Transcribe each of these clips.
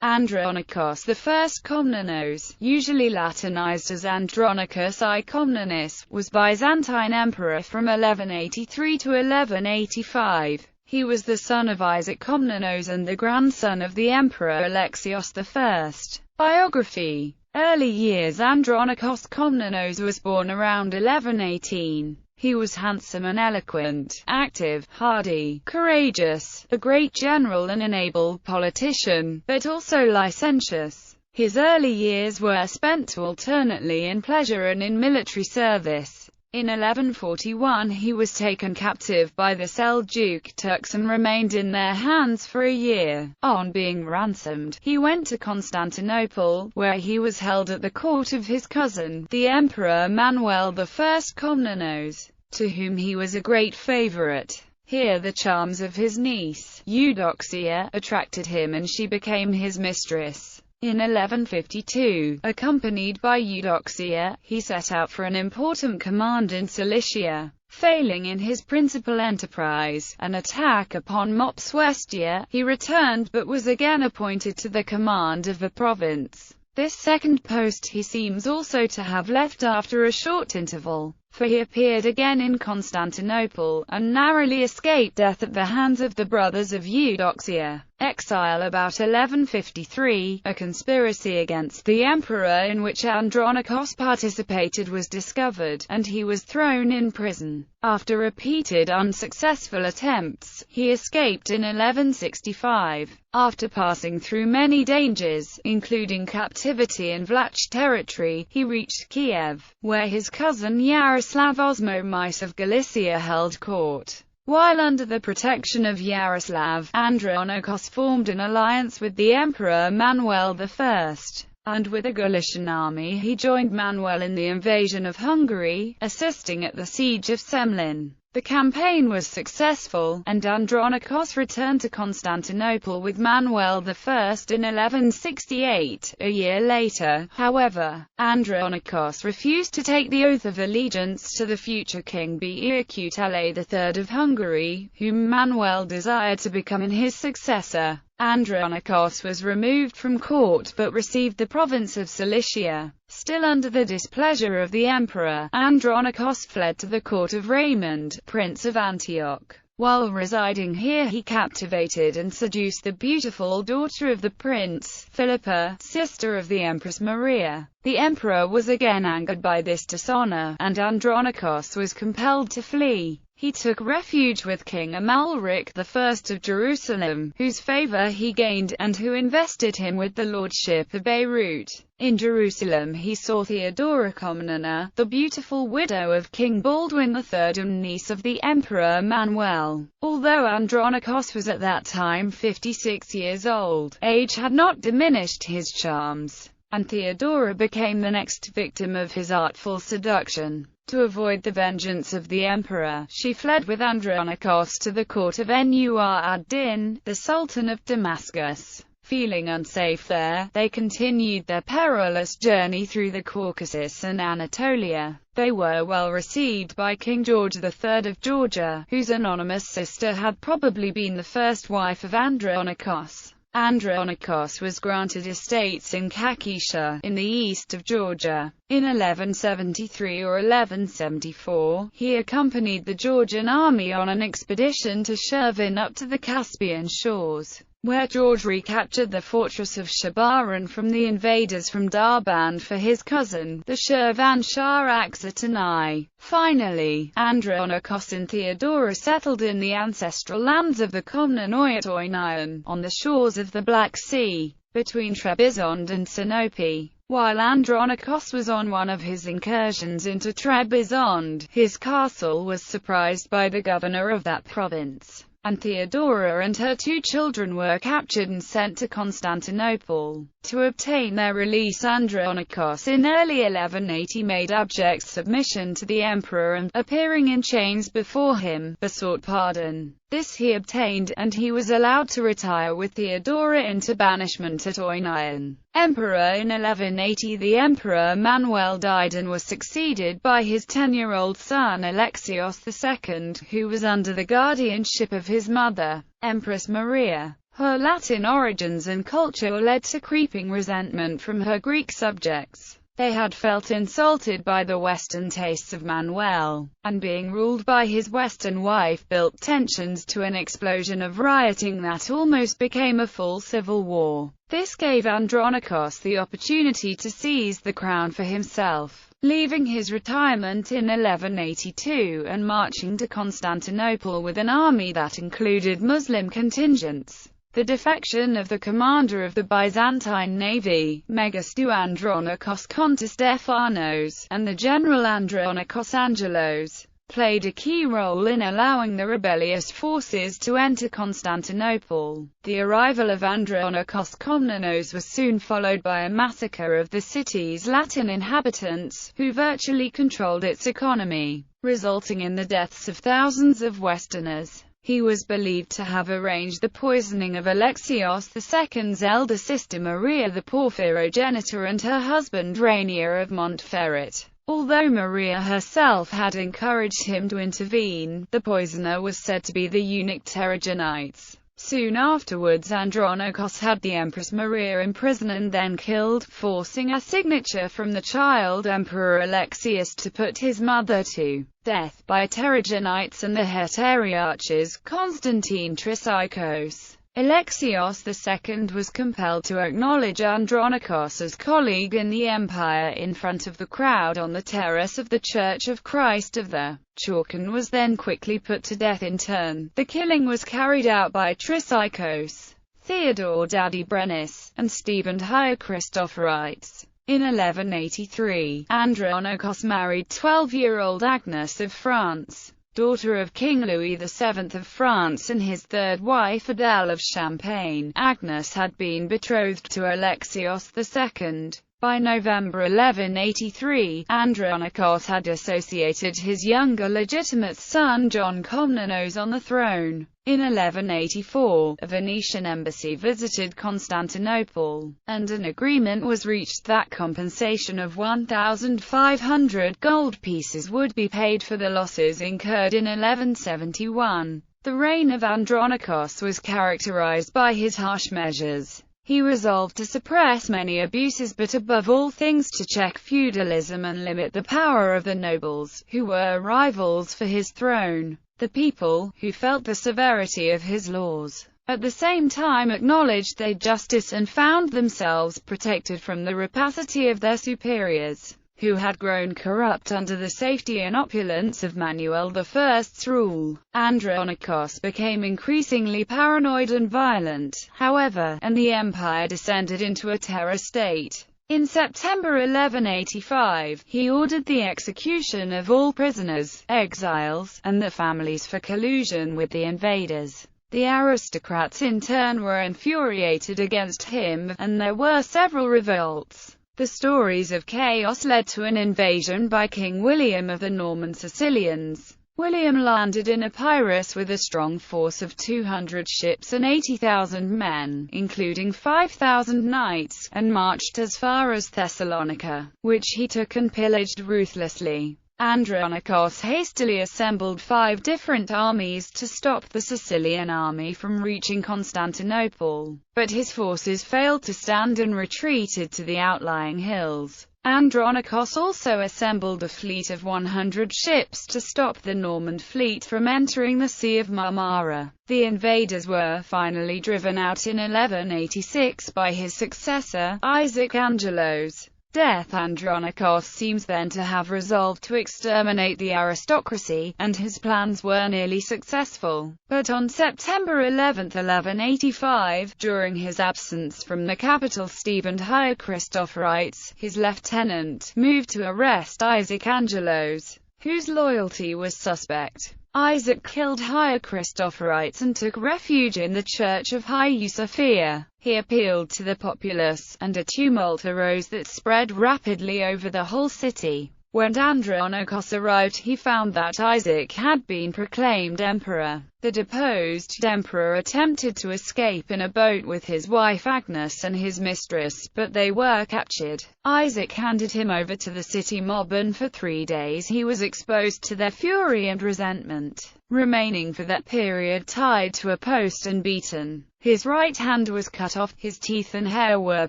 Andronikos I Komnenos, usually Latinized as Andronikos I Komnenos, was Byzantine emperor from 1183 to 1185. He was the son of Isaac Komnenos and the grandson of the emperor Alexios I. Biography. Early years. Andronikos Komnenos was born around 1118. He was handsome and eloquent, active, hardy, courageous, a great general and an able politician, but also licentious. His early years were spent alternately in pleasure and in military service. In 1141 he was taken captive by the Seljuk Turks and remained in their hands for a year. On being ransomed, he went to Constantinople, where he was held at the court of his cousin, the Emperor Manuel I Komnenos, to whom he was a great favorite. Here the charms of his niece, Eudoxia, attracted him and she became his mistress. In 1152, accompanied by Eudoxia, he set out for an important command in Cilicia. Failing in his principal enterprise, an attack upon Mopsuestia, he returned but was again appointed to the command of a province. This second post he seems also to have left after a short interval, for he appeared again in Constantinople, and narrowly escaped death at the hands of the brothers of Eudoxia. Exile. About 1153, a conspiracy against the emperor in which Andronikos participated was discovered, and he was thrown in prison. After repeated unsuccessful attempts, he escaped in 1165. After passing through many dangers, including captivity in Vlach territory, he reached Kiev, where his cousin Yaroslav Osmomis of Galicia held court. While under the protection of Yaroslav, Andronikos formed an alliance with the Emperor Manuel I, and with a Galician army he joined Manuel in the invasion of Hungary, assisting at the siege of Semlin. The campaign was successful, and Andronikos returned to Constantinople with Manuel I in 1168. A year later, however, Andronikos refused to take the oath of allegiance to the future king Beirkutale III of Hungary, whom Manuel desired to become his successor. Andronikos was removed from court but received the province of Cilicia. Still under the displeasure of the emperor, Andronikos fled to the court of Raymond, Prince of Antioch. While residing here he captivated and seduced the beautiful daughter of the prince, Philippa, sister of the Empress Maria. The emperor was again angered by this dishonor, and Andronikos was compelled to flee. He took refuge with King Amalric I of Jerusalem, whose favor he gained, and who invested him with the lordship of Beirut. In Jerusalem he saw Theodora Komnena, the beautiful widow of King Baldwin III and niece of the Emperor Manuel. Although Andronikos was at that time 56 years old, age had not diminished his charms, and Theodora became the next victim of his artful seduction. To avoid the vengeance of the emperor, she fled with Andronikos to the court of Nur ad-Din, the Sultan of Damascus. Feeling unsafe there, they continued their perilous journey through the Caucasus and Anatolia. They were well received by King George III of Georgia, whose anonymous sister had probably been the first wife of Andronikos. Andronikos was granted estates in Kakheta, in the east of Georgia. In 1173 or 1174, he accompanied the Georgian army on an expedition to Shirvan up to the Caspian shores, where George recaptured the fortress of Shabaran from the invaders from Darband for his cousin, the Shirvan Shah Aksatanai. Finally, Andronikos and Theodora settled in the ancestral lands of the Komnēnós, on the shores of the Black Sea, between Trebizond and Sinope. While Andronikos was on one of his incursions into Trebizond, his castle was surprised by the governor of that province, and Theodora and her 2 children were captured and sent to Constantinople. To obtain their release, Andronikos in early 1180 made abject submission to the emperor and, appearing in chains before him, besought pardon. This he obtained, and he was allowed to retire with Theodora into banishment at Oinion. Emperor. In 1180 the Emperor Manuel died and was succeeded by his 10-year-old son Alexios II, who was under the guardianship of his mother, Empress Maria. Her Latin origins and culture led to creeping resentment from her Greek subjects. They had felt insulted by the Western tastes of Manuel, and being ruled by his Western wife built tensions to an explosion of rioting that almost became a full civil war. This gave Andronikos the opportunity to seize the crown for himself, leaving his retirement in 1182 and marching to Constantinople with an army that included Muslim contingents. The defection of the commander of the Byzantine navy, Megistu Andronikos Kontestephanos, and the general Andronikos Angelos, played a key role in allowing the rebellious forces to enter Constantinople. The arrival of Andronikos Komnenos was soon followed by a massacre of the city's Latin inhabitants, who virtually controlled its economy, resulting in the deaths of thousands of Westerners. He was believed to have arranged the poisoning of Alexios II's elder sister Maria the Porphyrogenitor and her husband Rainier of Montferrat. Although Maria herself had encouraged him to intervene, the poisoner was said to be the eunuch Pterogenites. Soon afterwards Andronikos had the Empress Maria imprisoned and then killed, forcing a signature from the child Emperor Alexius to put his mother to death by Pterogenites and the Heteriarches Constantine Trisicos. Alexios II was compelled to acknowledge Andronikos as colleague in the empire in front of the crowd on the terrace of the Church of Christ of the Chalk and was then quickly put to death in turn. The killing was carried out by Trisicos, Theodore Dadybrenis, and Stephen Christophorites. In 1183, Andronikos married 12-year-old Agnes of France, daughter of King Louis VII of France and his third wife Adele of Champagne. Agnes had been betrothed to Alexios II. By November 1183, Andronikos had associated his younger legitimate son John Komnēnós on the throne. In 1184, a Venetian embassy visited Constantinople, and an agreement was reached that compensation of 1,500 gold pieces would be paid for the losses incurred in 1171. The reign of Andronikos was characterized by his harsh measures. He resolved to suppress many abuses but above all things to check feudalism and limit the power of the nobles, who were rivals for his throne. The people, who felt the severity of his laws, at the same time acknowledged their justice and found themselves protected from the rapacity of their superiors, who had grown corrupt under the safety and opulence of Manuel I's rule. Andronikos became increasingly paranoid and violent, however, and the empire descended into a terror state. In September 1185, he ordered the execution of all prisoners, exiles, and their families for collusion with the invaders. The aristocrats in turn were infuriated against him, and there were several revolts. The stories of chaos led to an invasion by King William of the Norman Sicilians. William landed in Epirus with a strong force of 200 ships and 80,000 men, including 5,000 knights, and marched as far as Thessalonica, which he took and pillaged ruthlessly. Andronikos hastily assembled 5 different armies to stop the Sicilian army from reaching Constantinople, but his forces failed to stand and retreated to the outlying hills. Andronikos also assembled a fleet of 100 ships to stop the Norman fleet from entering the Sea of Marmara. The invaders were finally driven out in 1186 by his successor, Isaac Angelos. Death. Andronikos seems then to have resolved to exterminate the aristocracy, and his plans were nearly successful. But on September 11, 1185, during his absence from the capital, Stephen Christophorites, his lieutenant, moved to arrest Isaac Angelos, whose loyalty was suspect. Isaac killed Christophorites and took refuge in the church of Hagia Sophia. He appealed to the populace, and a tumult arose that spread rapidly over the whole city. When Andronikos arrived, he found that Isaac had been proclaimed emperor. The deposed emperor attempted to escape in a boat with his wife Agnes and his mistress, but they were captured. Isaac handed him over to the city mob, and for 3 days he was exposed to their fury and resentment, remaining for that period tied to a post and beaten. His right hand was cut off, his teeth and hair were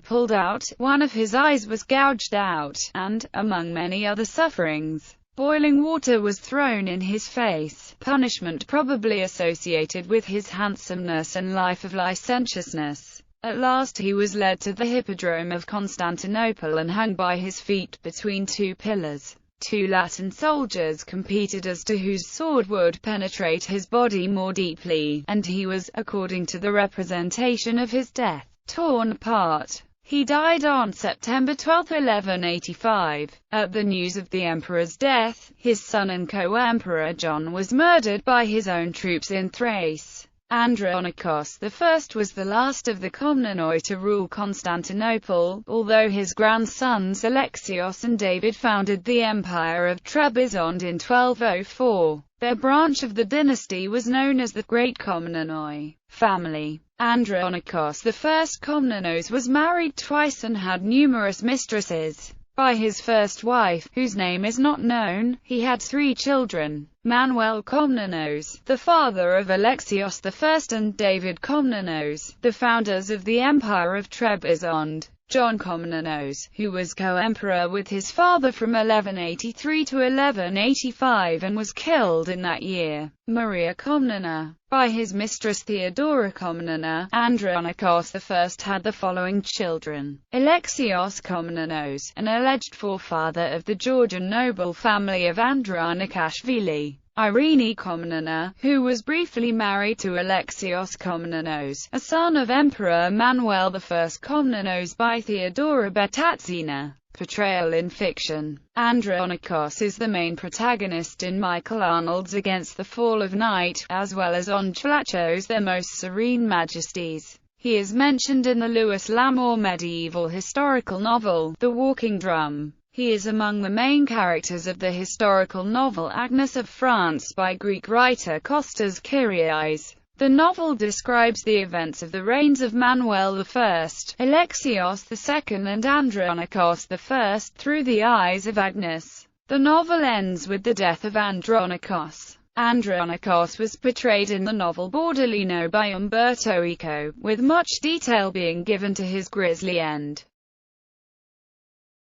pulled out, one of his eyes was gouged out, and, among many other sufferings, boiling water was thrown in his face, punishment probably associated with his handsomeness and life of licentiousness. At last he was led to the hippodrome of Constantinople and hung by his feet between 2 pillars. 2 Latin soldiers competed as to whose sword would penetrate his body more deeply, and he was, according to the representation of his death, torn apart. He died on September 12, 1185. At the news of the emperor's death, his son and co-emperor John was murdered by his own troops in Thrace. Andronikos I was the last of the Komnenoi to rule Constantinople, although his grandsons Alexios and David founded the Empire of Trebizond in 1204. Their branch of the dynasty was known as the Great Komnenoi family. Andronikos I Komnenos was married twice and had numerous mistresses. By his first wife, whose name is not known, he had 3 children: Manuel Komnenos, the father of Alexios I, and David Komnenos, the founders of the Empire of Trebizond. John Komnēnós, who was co-emperor with his father from 1183 to 1185 and was killed in that year. Maria Komnena. By his mistress Theodora Komnena, Andronikos I had the following children: Alexios Komnenos, an alleged forefather of the Georgian noble family of Andronikashvili; Irene Komnena, who was briefly married to Alexios Komnenos, a son of Emperor Manuel I Komnenos by Theodora Betatsina. Portrayal in fiction. Andronikos is the main protagonist in Michael Arnold's Against the Fall of Night, as well as on Flacho's Their Most Serene Majesties. He is mentioned in the Louis L'Amour medieval historical novel, The Walking Drum. He is among the main characters of the historical novel Agnes of France by Greek writer Kostas Kyriais. The novel describes the events of the reigns of Manuel I, Alexios II and Andronikos I through the eyes of Agnes. The novel ends with the death of Andronikos. Andronikos was portrayed in the novel Bordellino by Umberto Eco, with much detail being given to his grisly end.